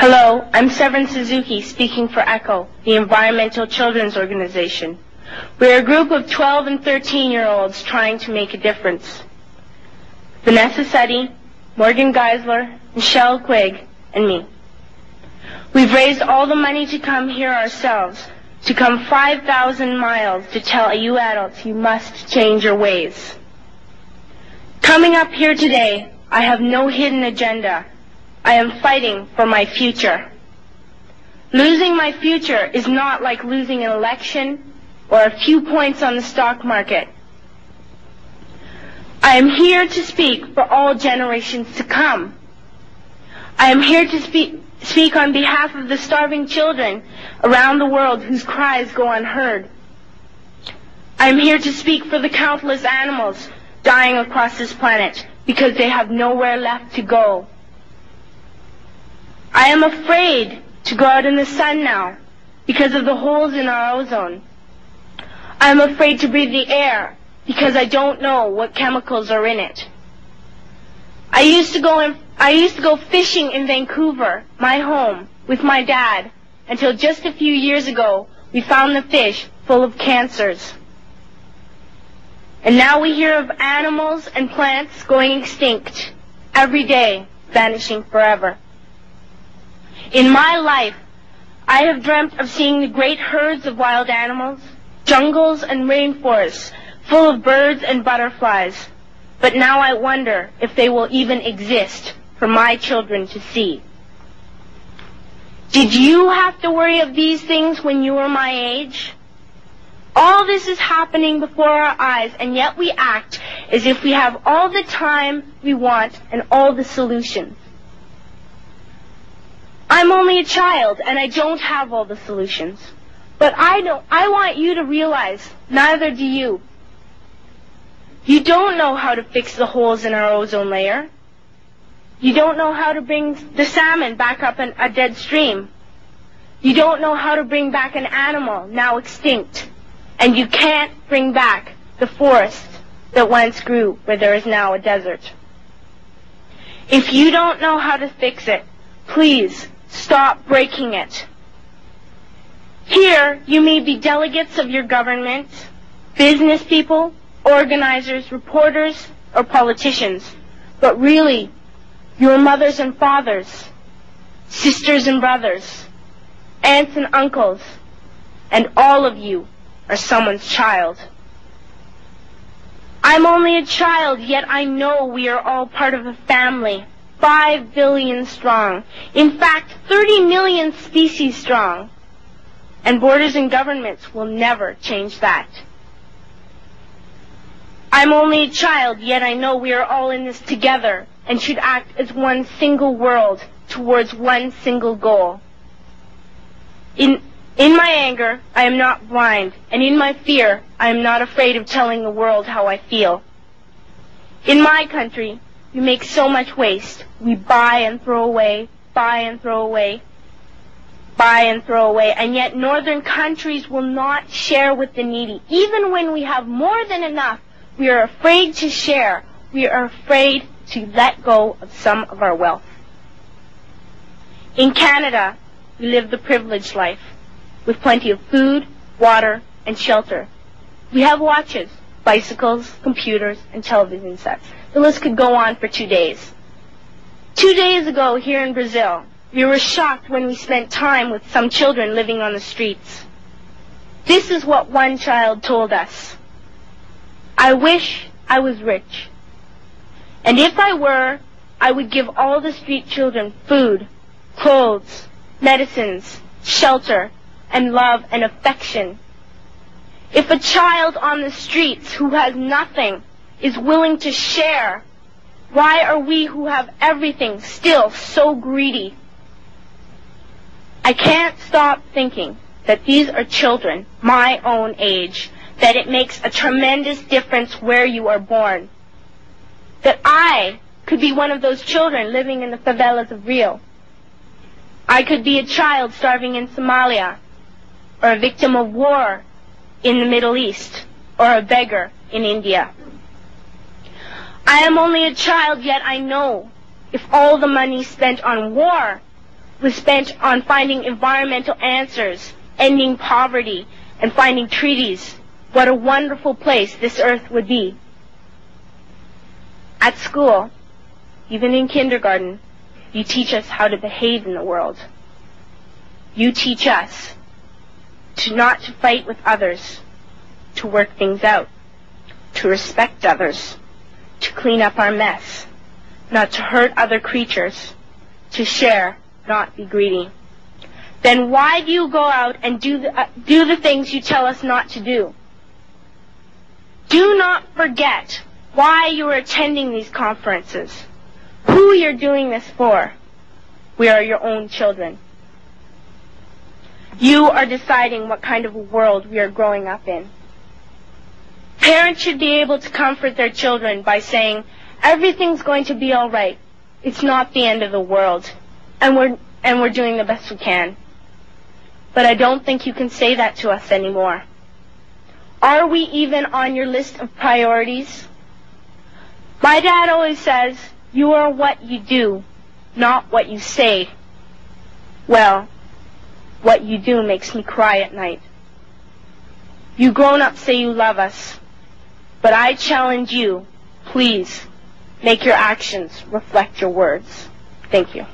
Hello, I'm Severin Suzuki speaking for ECHO, the Environmental Children's Organization. We're a group of 12 and 13-year-olds trying to make a difference. Vanessa Seti, Morgan Geisler, Michelle Quigg, and me. We've raised all the money to come here ourselves, to come 5,000 miles to tell you adults you must change your ways. Coming up here today, I have no hidden agenda. I am fighting for my future. Losing my future is not like losing an election or a few points on the stock market. I am here to speak for all generations to come. I am here to speak on behalf of the starving children around the world whose cries go unheard. I am here to speak for the countless animals dying across this planet because they have nowhere left to go. I am afraid to go out in the sun now because of the holes in our ozone. I am afraid to breathe the air because I don't know what chemicals are in it. I used to go fishing in Vancouver, my home, with my dad, until just a few years ago we found the fish full of cancers. And now we hear of animals and plants going extinct every day, vanishing forever. In my life, I have dreamt of seeing the great herds of wild animals, jungles and rainforests full of birds and butterflies. But now I wonder if they will even exist for my children to see. Did you have to worry of these things when you were my age? All this is happening before our eyes, and yet we act as if we have all the time we want and all the solutions. I'm only a child, and I don't have all the solutions. But I want you to realize, neither do you. You don't know how to fix the holes in our ozone layer. You don't know how to bring the salmon back up in a dead stream. You don't know how to bring back an animal now extinct. And you can't bring back the forest that once grew where there is now a desert. If you don't know how to fix it, please stop breaking it. Here, you may be delegates of your government, business people, organizers, reporters, or politicians, but really, your mothers and fathers, sisters and brothers, aunts and uncles, and all of you are someone's child. I'm only a child, yet I know we are all part of a family. 5 billion strong. In fact, 30 million species strong. And borders and governments will never change that. I'm only a child, yet I know we are all in this together and should act as one single world towards one single goal. In my anger, I am not blind, and in my fear, I am not afraid of telling the world how I feel. In my country, we make so much waste. We buy and throw away, buy and throw away, buy and throw away. And yet northern countries will not share with the needy. Even when we have more than enough, we are afraid to share. We are afraid to let go of some of our wealth. In Canada, we live the privileged life with plenty of food, water, and shelter. We have watches, bicycles, computers, and television sets. The list could go on for 2 days. 2 days ago here in Brazil, we were shocked when we spent time with some children living on the streets. This is what one child told us. I wish I was rich. And if I were, I would give all the street children food, clothes, medicines, shelter, and love and affection. If a child on the streets who has nothing is willing to share, why are we who have everything still so greedy? I can't stop thinking that these are children my own age, that it makes a tremendous difference where you are born. That I could be one of those children living in the favelas of Rio. I could be a child starving in Somalia, or a victim of war in the Middle East, or a beggar in India. I am only a child, yet I know if all the money spent on war was spent on finding environmental answers, ending poverty, and finding treaties, what a wonderful place this earth would be. At school, even in kindergarten, you teach us how to behave in the world. You teach us not to fight with others, to work things out, to respect others, to clean up our mess, not to hurt other creatures, to share, not be greedy. Then why do you go out and do the things you tell us not to do? Do not forget why you are attending these conferences, who you're doing this for. We are your own children. You are deciding what kind of a world we are growing up in. Parents should be able to comfort their children by saying, everything's going to be all right. It's not the end of the world. And we're doing the best we can. But I don't think you can say that to us anymore. Are we even on your list of priorities? My dad always says, you are what you do, not what you say. Well, what you do makes me cry at night. You grown-ups say you love us, but I challenge you, please, make your actions reflect your words. Thank you.